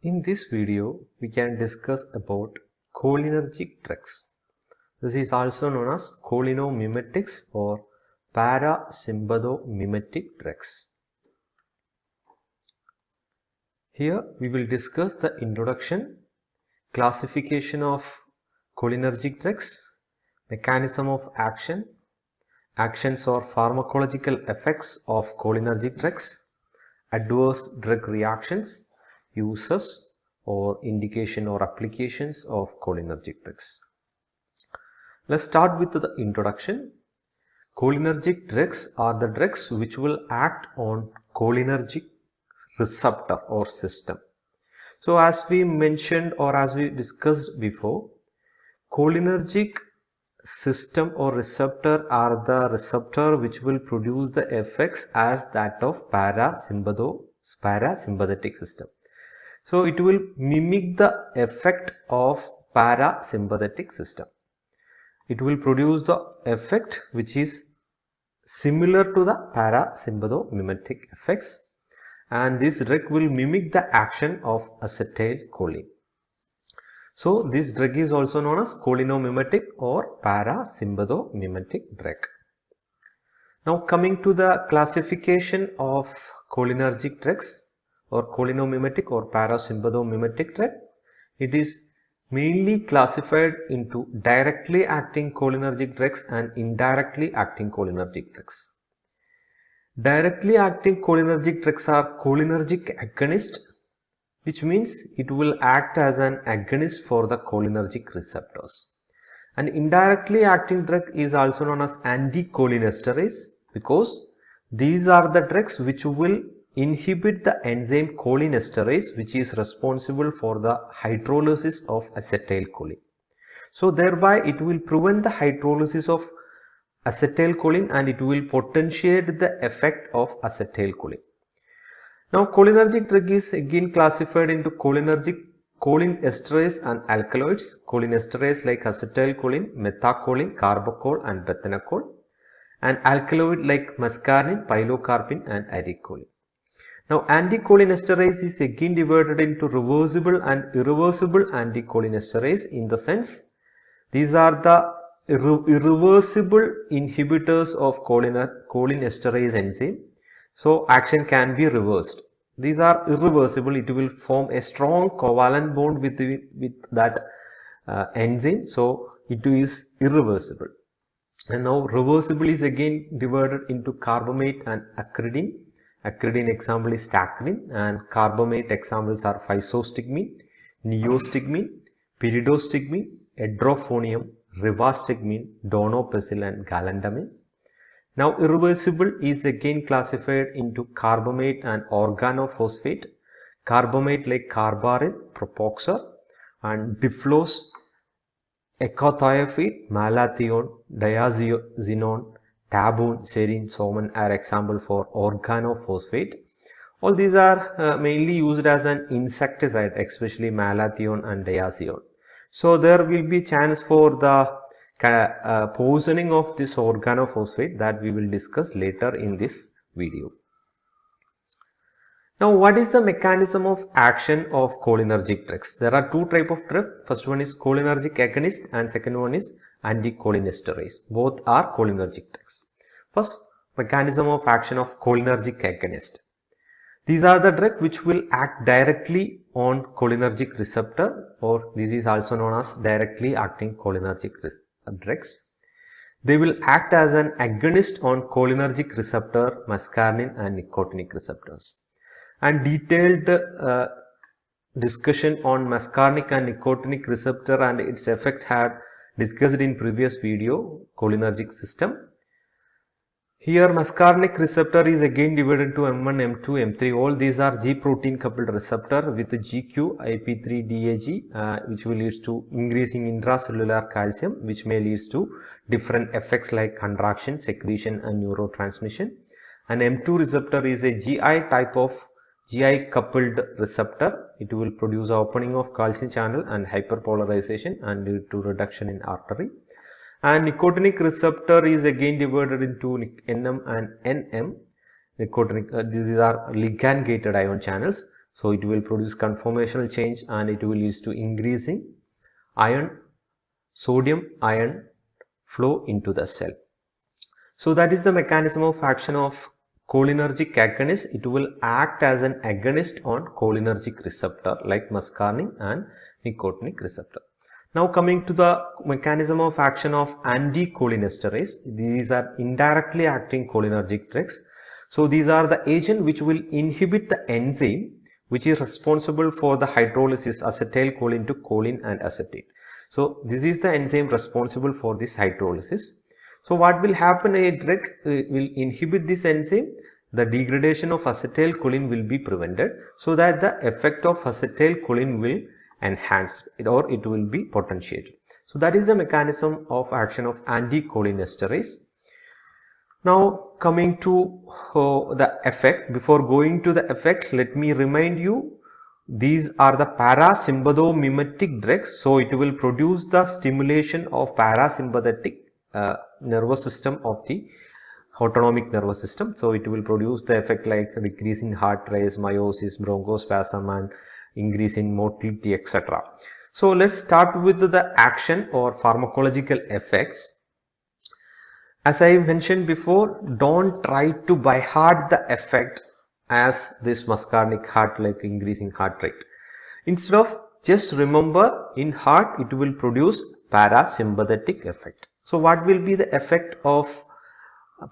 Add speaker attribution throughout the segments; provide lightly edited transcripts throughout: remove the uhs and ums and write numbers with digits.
Speaker 1: In this video, we can discuss about cholinergic drugs. This is also known as cholinomimetics or parasympathomimetic drugs. Here we will discuss the introduction, classification of cholinergic drugs, mechanism of action, actions or pharmacological effects of cholinergic drugs, adverse drug reactions, uses or indication or applications of cholinergic drugs. Let's start with the introduction. Cholinergic drugs are the drugs which will act on cholinergic receptor or system. So as we mentioned or as we discussed before, cholinergic system or receptor are the receptor which will produce the effects as that of parasympathetic system. So it will mimic the effect of parasympathetic system. It will produce the effect which is similar to the parasympathomimetic effects, and this drug will mimic the action of acetylcholine. So this drug is also known as cholinomimetic or parasympathomimetic drug. Now coming to the classification of cholinergic drugs or cholinomimetic or parasympathomimetic drug, it is mainly classified into directly acting cholinergic drugs and indirectly acting cholinergic drugs. Directly acting cholinergic drugs are cholinergic agonist, which means it will act as an agonist for the cholinergic receptors. And indirectly acting drug is also known as anticholinesterase, because these are the drugs which will inhibit the enzyme cholinesterase, which is responsible for the hydrolysis of acetylcholine. So thereby it will prevent the hydrolysis of acetylcholine and it will potentiate the effect of acetylcholine. Now cholinergic drug is again classified into cholinergic cholinesterase and alkaloids. Cholinesterase like acetylcholine, methacholine, carbachol and bethanachol, and alkaloid like muscarinin, pilocarpine and aricoline. Now anticholinesterase is again divided into reversible and irreversible anticholinesterase, in the sense these are the irreversible inhibitors of cholinesterase enzyme. So action can be reversed. These are irreversible. It will form a strong covalent bond with that enzyme. So it is irreversible. And now reversible is again divided into carbamate and acridine. Acridine example is stacrine, and carbamate examples are physostigmine, neostigmine, pyridostigmine, edrophonium, rivastigmine, donopacil and galantamine. Now irreversible is again classified into carbamate and organophosphate. Carbamate like carbaryl, propoxur, and diflose, ecothiophyte, malathion, diazinon, tabun, serine, soman are example for organophosphate. All these are mainly used as an insecticide, especially malathion and diazinon. So there will be chance for the poisoning of this organophosphate that we will discuss later in this video. Now what is the mechanism of action of cholinergic drugs? There are two types of drugs. First one is cholinergic agonist and second one is anticholinesterase. Both are cholinergic drugs. First, mechanism of action of cholinergic agonist. These are the drugs which will act directly on cholinergic receptor, or this is also known as directly acting cholinergic drugs. They will act as an agonist on cholinergic receptor, muscarinin and nicotinic receptors. And detailed discussion on muscarinic and nicotinic receptor and its effect had discussed in previous video, cholinergic system. Here muscarinic receptor is again divided into M1, M2, M3. All these are G protein coupled receptor with GQ, IP3, DAG, which will lead to increasing intracellular calcium, which may lead to different effects like contraction, secretion and neurotransmission. And M2 receptor is a GI type of GI coupled receptor. It will produce opening of calcium channel and hyperpolarization and lead to reduction in artery. And nicotinic receptor is again divided into NM and NM. Nicotinic, these are ligand gated ion channels. So it will produce conformational change and it will lead to increasing sodium ion flow into the cell. So that is the mechanism of action of cholinergic agonist. It will act as an agonist on cholinergic receptor like muscarinic and nicotinic receptor. Now coming to the mechanism of action of anticholinesterase. These are indirectly acting cholinergic drugs. So these are the agent which will inhibit the enzyme which is responsible for the hydrolysis acetylcholine to choline and acetate. So this is the enzyme responsible for this hydrolysis. So what will happen? A drug will inhibit this enzyme. The degradation of acetylcholine will be prevented so that the effect of acetylcholine will enhance it or it will be potentiated. So that is the mechanism of action of anticholinesterase. Now coming to the effect. Before going to the effect, let me remind you, these are the parasympathomimetic drugs. So it will produce the stimulation of parasympathetic nervous system of the autonomic nervous system. So it will produce the effect like decrease in heart rate, meiosis, bronchospasm and increase in motility, etc. So let's start with the action or pharmacological effects. As I mentioned before, don't try to by heart the effect as this muscarinic heart like increasing heart rate. Instead of just remember, in heart it will produce parasympathetic effect. So what will be the effect of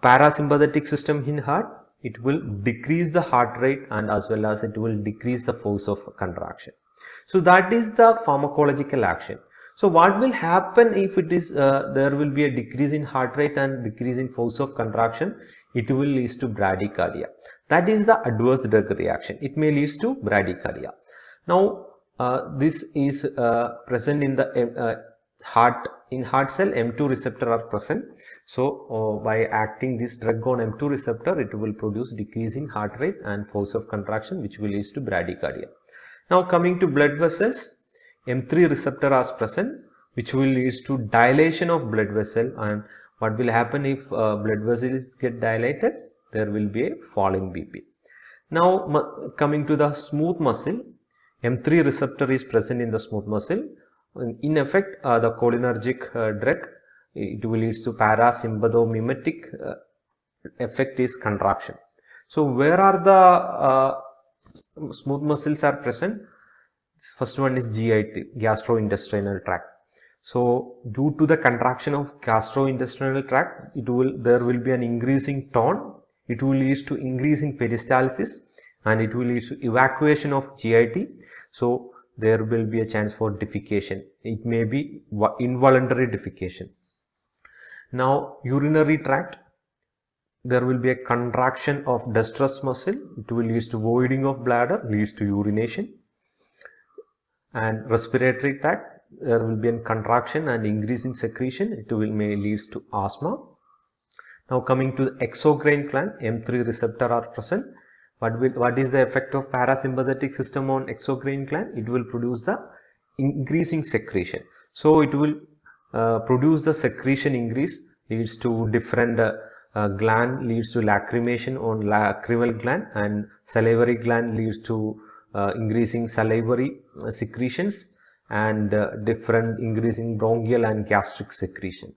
Speaker 1: parasympathetic system in heart? It will decrease the heart rate and as well as it will decrease the force of contraction. So that is the pharmacological action. So what will happen if it is there will be a decrease in heart rate and decrease in force of contraction? It will lead to bradycardia. That is the adverse drug reaction. It may lead to bradycardia. Now this is present in the heart. In heart cell, M2 receptor are present. So by acting this drug on M2 receptor, it will produce decrease in heart rate and force of contraction, which will lead to bradycardia. Now coming to blood vessels, M3 receptor are present, which will lead to dilation of blood vessel. And what will happen if blood vessels get dilated? There will be a falling BP. Now coming to the smooth muscle, M3 receptor is present in the smooth muscle. In effect, the cholinergic drug, it will lead to parasympathomimetic effect is contraction. So where are the smooth muscles are present? First one is GIT, gastrointestinal tract. So due to the contraction of gastrointestinal tract, there will be an increasing tone. It will lead to increasing peristalsis and it will lead to evacuation of GIT. So there will be a chance for defecation. It may be involuntary defecation. Now urinary tract, there will be a contraction of destrus muscle. It will lead to voiding of bladder, leads to urination. And respiratory tract, there will be a contraction and increase in secretion. It may lead to asthma. Now coming to the exocrine gland, M3 receptor are present. What is the effect of parasympathetic system on exocrine gland? It will produce the increasing secretion. So it will produce the secretion increase, leads to different gland, leads to lacrimation on lacrimal gland, and salivary gland leads to increasing salivary secretions and different increasing bronchial and gastric secretion.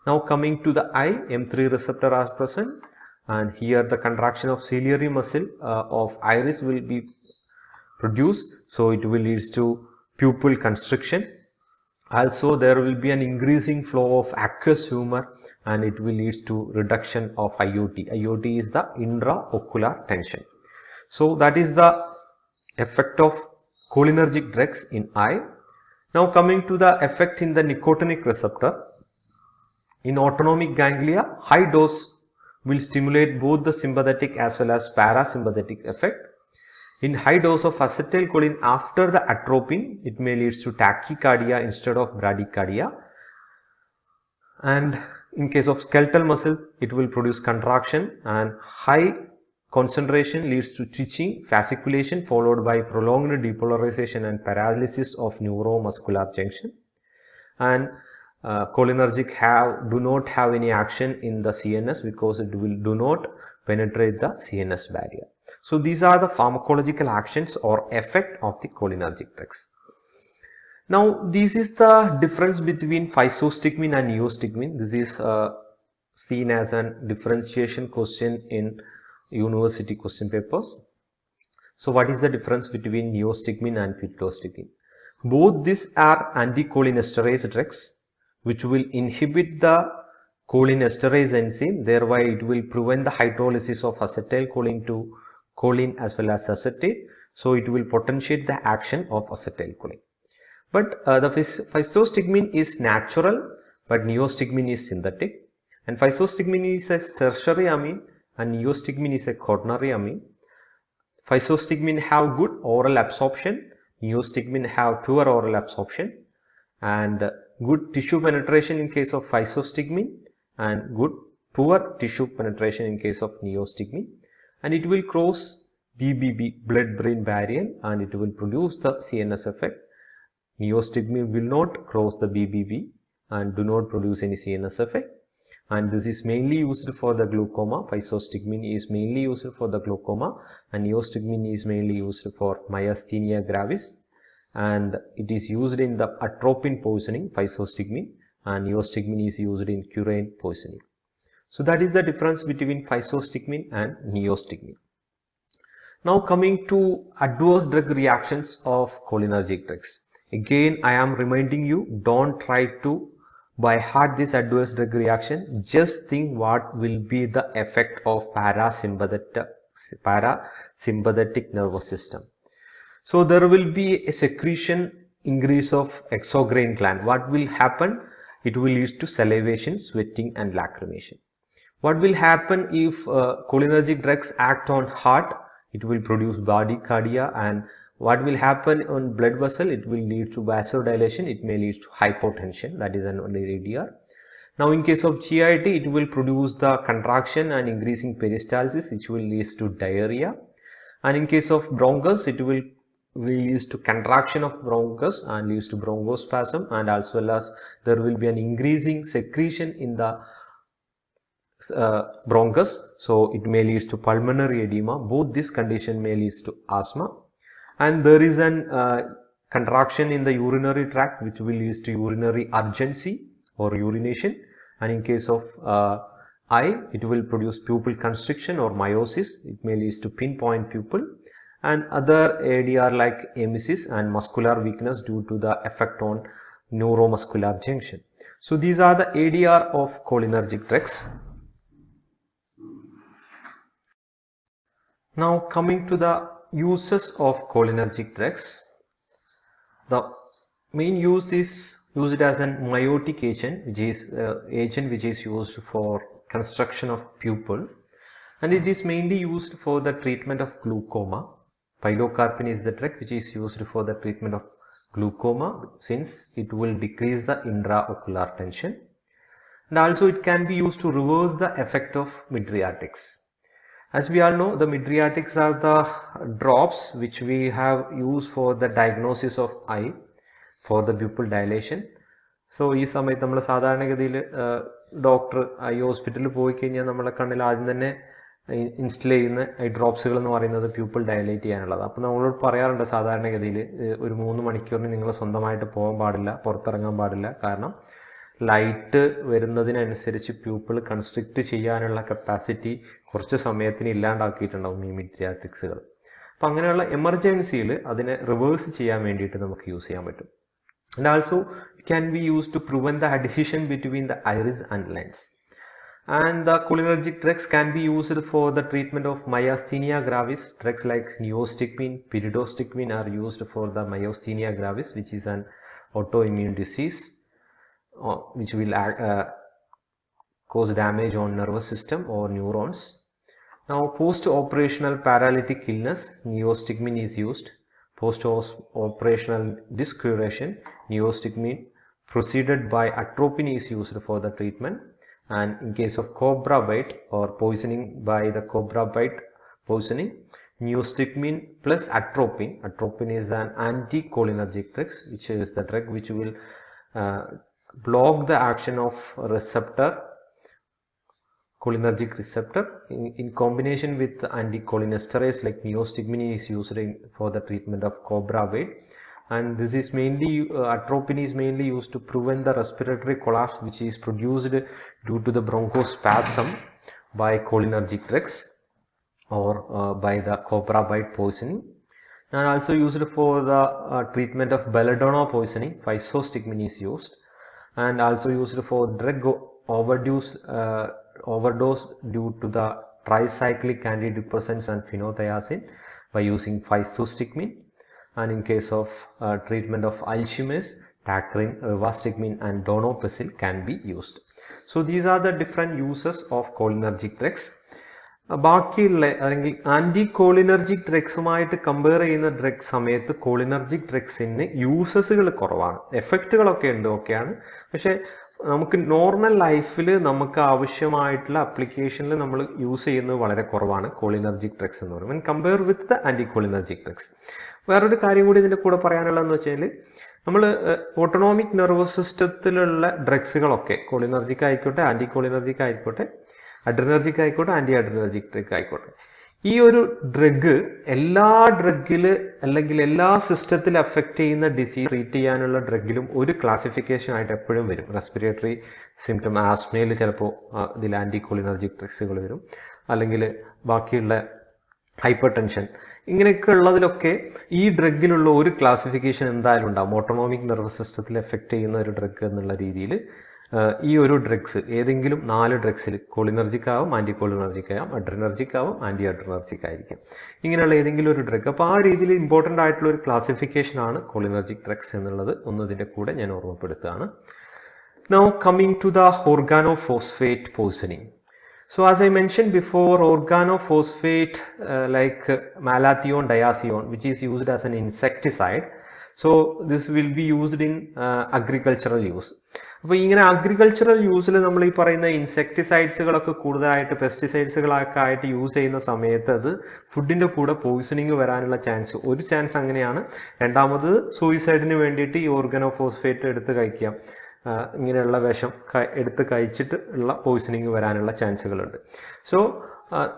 Speaker 1: Now coming to the eye, M3 receptor are present. And here the contraction of ciliary muscle of iris will be produced. So it will lead to pupil constriction. Also there will be an increasing flow of aqueous humor and it will lead to reduction of IOT. IOT is the intraocular tension. So that is the effect of cholinergic drugs in eye. Now coming to the effect in the nicotinic receptor. In autonomic ganglia, high dose will stimulate both the sympathetic as well as parasympathetic effect. In high dose of acetylcholine after the atropine, it may lead to tachycardia instead of bradycardia. And in case of skeletal muscle, it will produce contraction, and high concentration leads to twitching, fasciculation followed by prolonged depolarization and paralysis of neuromuscular junction. And cholinergic do not have any action in the CNS because it will do not penetrate the CNS barrier. So these are the pharmacological actions or effect of the cholinergic drugs. Now this is the difference between physostigmine and neostigmine. This is seen as a differentiation question in university question papers. So what is the difference between neostigmine and pyridostigmine? Both these are anticholinesterase drugs which will inhibit the cholinesterase enzyme, thereby it will prevent the hydrolysis of acetylcholine to choline as well as acetate. So it will potentiate the action of acetylcholine. But the physostigmine is natural, but neostigmine is synthetic. And physostigmine is a tertiary amine and neostigmine is a quaternary amine. Physostigmine have good oral absorption, neostigmine have poor oral absorption, and good tissue penetration in case of physostigmine and poor tissue penetration in case of neostigmine. And it will cross BBB, blood-brain barrier, and it will produce the CNS effect. Neostigmine will not cross the BBB and do not produce any CNS effect. And this is mainly used for the glaucoma. Physostigmine is mainly used for the glaucoma and neostigmine is mainly used for myasthenia gravis. And it is used in the atropine poisoning, physostigmine, and neostigmine is used in curare poisoning. So that is the difference between physostigmine and neostigmine. Now coming to adverse drug reactions of cholinergic drugs. Again, I am reminding you, don't try to by heart this adverse drug reaction. Just think what will be the effect of parasympathetic nervous system. So there will be a secretion increase of exocrine gland. What will happen? It will lead to salivation, sweating and lacrimation. What will happen if cholinergic drugs act on heart? It will produce bradycardia. And what will happen on blood vessel? It will lead to vasodilation. It may lead to hypotension. That is an ADR. Now in case of GIT, it will produce the contraction and increasing peristalsis, which will lead to diarrhea. And in case of bronchus, it will lead to contraction of bronchus and leads to bronchospasm, and as well as there will be an increasing secretion in the bronchus. So it may lead to pulmonary edema. Both this condition may lead to asthma. And there is an contraction in the urinary tract which will lead to urinary urgency or urination. And in case of eye, it will produce pupil constriction or miosis. It may lead to pinpoint pupil. And other ADR like emesis and muscular weakness due to the effect on neuromuscular junction. So these are the ADR of cholinergic drugs. Now coming to the uses of cholinergic drugs. The main use is used as an miotic agent, which is agent which is used for construction of pupil, and it is mainly used for the treatment of glaucoma. Pilocarpine is the drug which is used for the treatment of glaucoma, since it will decrease the intraocular tension, and also it can be used to reverse the effect of mydriatics. As we all know, the mydriatics are the drops which we have used for the diagnosis of eye for the pupil dilation. So ഈ സമയത്ത് നമ്മൾ സാധാരണഗതിയിൽ doctor I ഹോസ്പിറ്റലിൽ പോയി കഴിഞ്ഞാൽ നമ്മളെ കണ്ണിൽ ആദ്യം തന്നെ ഇൻസ്റ്റൽ ചെയ്യുന്ന ഐ ഡ്രോപ്സുകൾ എന്ന് പറയുന്നത് പ്യൂപ്പിൾ ഡയലേറ്റ് ചെയ്യാനുള്ളത്. അപ്പോൾ നമ്മളോട് പറയാറുണ്ട് സാധാരണഗതിയിൽ ഒരു 3 മണിക്കൂറിന് നിങ്ങൾ സ്വന്തമായിട്ട് പോകാൻ പാടില്ല, പുറത്തിറങ്ങാൻ പാടില്ല. കാരണം ലൈറ്റ് വരുന്നതിനനുസരിച്ച് പ്യൂപ്പിൾ കൺസ്ട്രിക്റ്റ് ചെയ്യാനുള്ള കപ്പാസിറ്റി കുറച്ച് സമയത്തിന് ഇല്ലാണ്ടാക്കിയിട്ടുണ്ടാവും ഈ മിഡ്രിയാട്രിക്സുകൾ. അപ്പം അങ്ങനെയുള്ള എമർജൻസിയിൽ അതിനെ റിവേഴ്സ് ചെയ്യാൻ വേണ്ടിയിട്ട് നമുക്ക് യൂസ് ചെയ്യാൻ പറ്റും. And also it can be used to prevent the adhesion between the iris and lens. And the cholinergic drugs can be used for the treatment of myasthenia gravis. Drugs like neostigmine, pyridostigmine are used for the myasthenia gravis, which is an autoimmune disease which will cause damage on nervous system or neurons. Now post-operational paralytic illness, neostigmine is used. Post-operational discoloration, neostigmine preceded by atropine is used for the treatment. And in case of cobra bite or poisoning by the cobra bite poisoning, neostigmine plus atropine. Atropine is an anticholinergic drug, which is the drug which will block the action of receptor cholinergic receptor in combination with anticholinesterase like neostigmine is used for the treatment of cobra bite, and this is mainly atropine is mainly used to prevent the respiratory collapse which is produced due to the bronchospasm by cholinergic drugs or by the cobra bite poisoning, and also used for the treatment of belladonna poisoning. Physostigmine is used, and also used for drug overdose due to the tricyclic antidepressants and phenothiazine by using physostigmine, and in case of treatment of Alzheimer's, tacrine, rivastigmine and donepezil can be used. So these are the different uses of cholinergic drugs. ബാക്കിയുള്ള അല്ലെങ്കിൽ anti cholinergic ഡ്രഗ്സുമായിട്ട് compare ചെയ്യുന്ന drug സമയത്ത് cholinergic ഡ്രഗ്സിന് യൂസസുകൾ കുറവാണ്, എഫക്റ്റുകളൊക്കെ ഉണ്ട്, ഓക്കെയാണ്. പക്ഷെ നമുക്ക് normal ലൈഫിൽ നമുക്ക് ആവശ്യമായിട്ടുള്ള അപ്ലിക്കേഷനിൽ നമ്മൾ യൂസ് ചെയ്യുന്നത് വളരെ കുറവാണ് കോളിനർജിക് ഡ്രഗ്സ് എന്ന് പറയുന്നത് compare with the anti cholinergic drugs. വേറൊരു കാര്യം കൂടി ഇതിൻ്റെ കൂടെ പറയാനുള്ളതെന്ന് വെച്ചാൽ നമ്മൾ ഓട്ടോണോമിക് നെർവസ് സിസ്റ്റത്തിലുള്ള ഡ്രഗ്സുകളൊക്കെ കോളിനർജിക് ആയിക്കോട്ടെ ആന്റി കോളിനർജിക് ആയിക്കോട്ടെ അഡ്രിനർജിക് ആയിക്കോട്ടെ ആന്റി അഡ്രിനർജിക് ഡ്രഗ് ആയിക്കോട്ടെ, ഈ ഒരു ഡ്രഗ് എല്ലാ ഡ്രഗില് അല്ലെങ്കിൽ എല്ലാ സിസ്റ്റത്തിൽ അഫക്റ്റ് ചെയ്യുന്ന ഡിസീസ് ട്രീറ്റ് ചെയ്യാനുള്ള ഡ്രഗിലും ഒരു ക്ലാസിഫിക്കേഷൻ ആയിട്ട് എപ്പോഴും വരും. റെസ്പിറേറ്ററി സിംറ്റം ആസ്മയിൽ ചിലപ്പോൾ ഇതിൽ ആന്റി കോളിനർജിക് ഡ്രഗ്സുകൾ വരും, അല്ലെങ്കിൽ ബാക്കിയുള്ള ഹൈപ്പർ ടെൻഷൻ, ഇങ്ങനെയൊക്കെ ഉള്ളതിലൊക്കെ ഈ ഡ്രഗിലുള്ള ഒരു ക്ലാസിഫിക്കേഷൻ എന്തായാലും ഉണ്ടാകും. ഓട്ടോണോമിക് നെർവസ് സിസ്റ്റത്തിൽ എഫക്റ്റ് ചെയ്യുന്ന ഒരു ഡ്രഗ് എന്നുള്ള രീതിയിൽ ഈ ഒരു ഡ്രഗ്സ് ഏതെങ്കിലും 4 ഡ്രഗ്സിൽ കോളിനർജിക് ആവും, ആന്റി കോളിനർജിക് ആവും, അഡ്രിനർജിക് ആവും, ആന്റി അഡ്രിനർജിക് ആയിരിക്കും. ഇങ്ങനെയുള്ള ഏതെങ്കിലും ഒരു ഡ്രഗ്. അപ്പോൾ ആ രീതിയിൽ ഇമ്പോർട്ടൻ്റ് ആയിട്ടുള്ള ഒരു ക്ലാസിഫിക്കേഷൻ ആണ് കോളിനർജിക് ഡ്രഗ്സ് എന്നുള്ളത് ഒന്നതിൻ്റെ കൂടെ ഞാൻ ഓർമ്മപ്പെടുത്തുകയാണ്. Now coming to the organophosphate poisoning. So as I mentioned before, organophosphate like malathion, diazion, which is used as an insecticide. So this will be used in agricultural use. അപ്പോൾ ഇങ്ങനെ agricultural യൂസിൽ നമ്മൾ ഈ പറയുന്ന ഇൻസെക്ടിസൈഡ്സുകളൊക്കെ കൂടുതലായിട്ട് പെസ്റ്റിസൈഡ്സുകളൊക്കെ ആയിട്ട് യൂസ് ചെയ്യുന്ന സമയത്ത് അത് ഫുഡിൻ്റെ കൂടെ പോയിസണിങ് വരാനുള്ള ഒരു ചാൻസ് അങ്ങനെയാണ്. രണ്ടാമത് സൂയിസൈഡിന് വേണ്ടിയിട്ട് ഈ ഓർഗനോഫോസ്ഫേറ്റ് എടുത്ത് കഴിക്കാം, ഇങ്ങനെയുള്ള വിഷം എടുത്ത് കഴിച്ചിട്ട് ഉള്ള പോയിസണിങ് വരാനുള്ള ചാൻസുകളുണ്ട്. സോ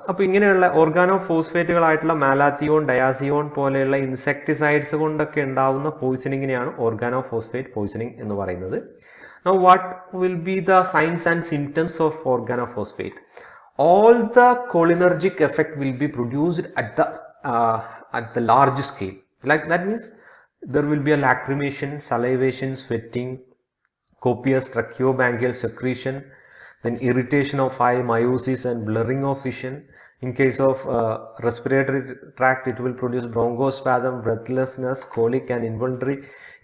Speaker 1: അപ്പോൾ ഇങ്ങനെയുള്ള ഓർഗാനോഫോസ്ഫേറ്റുകളായിട്ടുള്ള മാലാത്തിയോൺ, ഡയാസിയോൺ പോലെയുള്ള ഇൻസെക്ടിസൈഡ്സ് കൊണ്ടൊക്കെ ഉണ്ടാവുന്ന പോയിസണിങ്ങിനെയാണ് ഓർഗാനോഫോസ്ഫേറ്റ് പോയിസണിങ് എന്ന് പറയുന്നത്. Now what will be the signs and symptoms of organophosphate? All the cholinergic effect will be produced at the large scale. Like that means there will be a lacrimation, salivation, sweating, copious tracheobronchial secretion, then irritation of eye, miosis and blurring of vision. In case of respiratory tract, it will produce bronchospasm, breathlessness, colic and involuntary.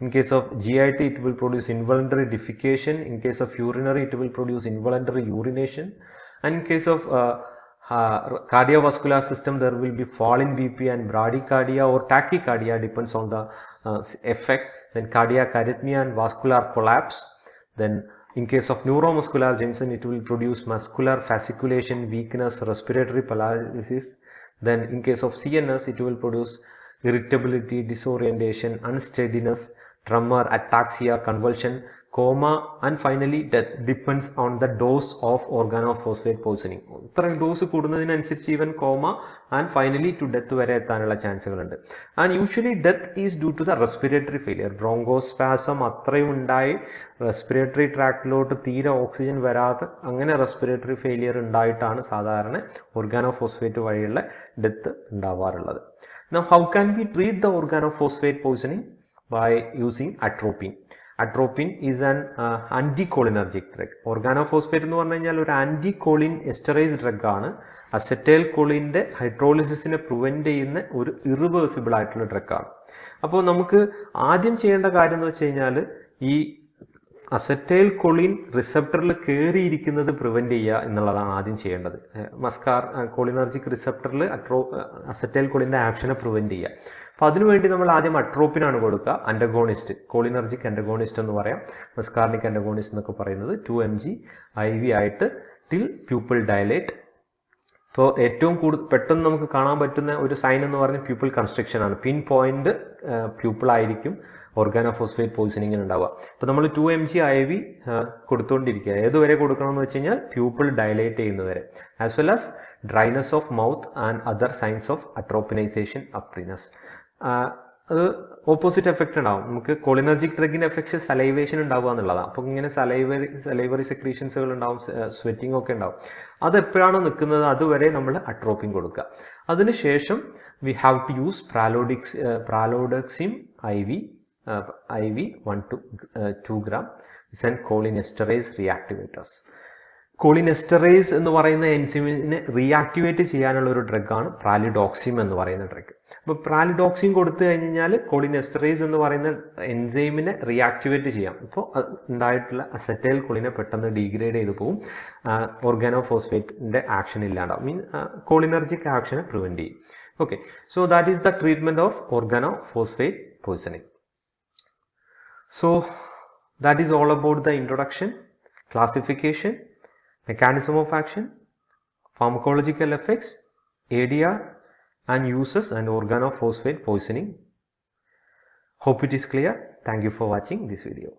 Speaker 1: In case of GIT, it will produce involuntary defecation. In case of urinary, it will produce involuntary urination. And in case of cardiovascular system, there will be fall in BP and bradycardia or tachycardia, depends on the effect. Then cardiac arrhythmia and vascular collapse. Then in case of neuromuscular junction, it will produce muscular fasciculation, weakness, respiratory paralysis. Then in case of CNS, it will produce irritability, disorientation, unsteadiness, tremor, ataxia, convulsion, coma and finally death. Depends on the dose of organophosphate poisoning. ഇത്രയും dose കൂടുന്നതിനനുസരിച്ച് even coma and finally to death വരെ എത്താനുള്ള ചാൻസുകളുണ്ട്. And usually death is due to the respiratory failure. Bronchospasm അത്രയും ഉണ്ടായി respiratory ട്രാക്റ്റിലോട്ട് തീരെ oxygen വരാതെ അങ്ങനെ റെസ്പിറേറ്ററി ഫെയിലിയർ ഉണ്ടായിട്ടാണ് സാധാരണ ഓർഗാനോഫോസ്ഫേറ്റ് വഴിയുള്ള death ഉണ്ടാവാറുള്ളത്. Now how can we treat the organophosphate poisoning? By using atropine. Atropine is an anticholinergic drug. Organophosphate എന്ന് പറഞ്ഞു കഴിഞ്ഞാൽ ഒരു ആന്റികോളിൻ എസ്റ്ററേസ് ഡ്രഗ് ആണ്. അസറ്റൈൽ കോളിൻ്റെ ഹൈഡ്രോളിസിസിനെ പ്രിവെന്റ് ചെയ്യുന്ന ഒരു ഇറിവേഴ്സിബിൾ ആയിട്ടുള്ള ഡ്രഗാണ്. അപ്പോൾ നമുക്ക് ആദ്യം ചെയ്യേണ്ട കാര്യം എന്ന് വെച്ച് കഴിഞ്ഞാൽ ഈ അസറ്റൈൽ കൊളിൻ റിസപ്റ്ററിൽ കയറിയിരിക്കുന്നത് പ്രിവെന്റ് ചെയ്യുക എന്നുള്ളതാണ് ആദ്യം ചെയ്യേണ്ടത്. കോളിനർജിക് റിസപ്റ്ററിൽ അസറ്റൈൽ കൊളിൻ്റെ ആക്ഷനെ പ്രിവെന്റ് ചെയ്യുക. അപ്പോൾ അതിനുവേണ്ടി നമ്മൾ ആദ്യം അട്രോപ്പിനാണ് കൊടുക്കുക. അൻറ്റഗോണിസ്റ്റ്, കോളിനർജിക് അൻറ്റഗോണിസ്റ്റ് എന്ന് പറയാം, മസ്കാർണിക് അൻറ്റഗോണിസ്റ്റ് എന്നൊക്കെ പറയുന്നത് 2 mg IV ആയിട്ട് ടിൽ പ്യൂപ്പിൾ ഡയലേറ്റ് അപ്പോൾ ഏറ്റവും പെട്ടെന്ന് നമുക്ക് കാണാൻ പറ്റുന്ന ഒരു സൈൻ എന്ന് പറഞ്ഞാൽ പ്യൂപ്പിൾ കൺസ്ട്രക്ഷൻ ആണ്. പിൻ പോയിന്റ് പ്യൂപ്പിൾ ആയിരിക്കും ഓർഗാനോഫോസ്ഫേറ്റ് പോയിസണിങ്ങിന് ഉണ്ടാവുക. അപ്പോൾ നമ്മൾ 2 mg IV കൊടുത്തുകൊണ്ടിരിക്കുക. ഏതുവരെ കൊടുക്കണം എന്ന് വെച്ച് കഴിഞ്ഞാൽ പ്യൂപ്പിൾ ഡയലേറ്റ് ചെയ്യുന്നവരെ, as well as dryness of mouth and other signs of atropinization അപ്രീനസ്. അത് ഓപ്പോസിറ്റ് എഫക്റ്റ് ഉണ്ടാവും. നമുക്ക് കോളിനർജിക് ഡ്രഗിന്റെ എഫക്റ്റ് സലൈവേഷൻ ഉണ്ടാവുക എന്നുള്ളതാണ്. അപ്പോൾ ഇങ്ങനെ സലൈവറി സെക്രീഷൻസുകൾ ഉണ്ടാവും, സ്വെറ്റിംഗ് ഒക്കെ ഉണ്ടാവും. അത് എപ്പോഴാണ് നിൽക്കുന്നത് അതുവരെ നമ്മൾ അട്രോപ്പിൻ കൊടുക്കുക. അതിനുശേഷം we have to use pralidoxime IV 1 to 2 gram and cholinesterase reactivators. Cholinesterase എന്ന് പറയുന്ന എൻസൈമിനെ റീആക്ടിവേറ്റ് ചെയ്യാനുള്ള ഒരു ഡ്രഗാണ് പ്രാലിഡോക്സിം എന്ന് പറയുന്ന ഡ്രഗ്. അപ്പോൾ പ്രാലിഡോക്സിം കൊടുത്തു കഴിഞ്ഞാൽ കോളിനെസ്റ്ററേസ് എന്ന് പറയുന്ന എൻസൈമിനെ റീആക്ടിവേറ്റ് ചെയ്യാം. ഇപ്പോൾ ഉണ്ടായിട്ടുള്ള അസറ്റൈൽ കോളിനെ പെട്ടെന്ന് ഡീഗ്രേഡ് ചെയ്ത് പോകും, ഓർഗാനോഫോസ്ഫേറ്റിന്റെ ആക്ഷൻ ഇല്ലാണ്ടാവും, മീൻ കോളിനർജിക് ആക്ഷനെ പ്രിവെന്റ് ചെയ്യും. Okay, so that is the treatment of organophosphate poisoning. So that is all about the introduction, classification, mechanism of action, pharmacological effects, ADR and uses and organophosphate poisoning. Hope it is clear. Thank you for watching this video.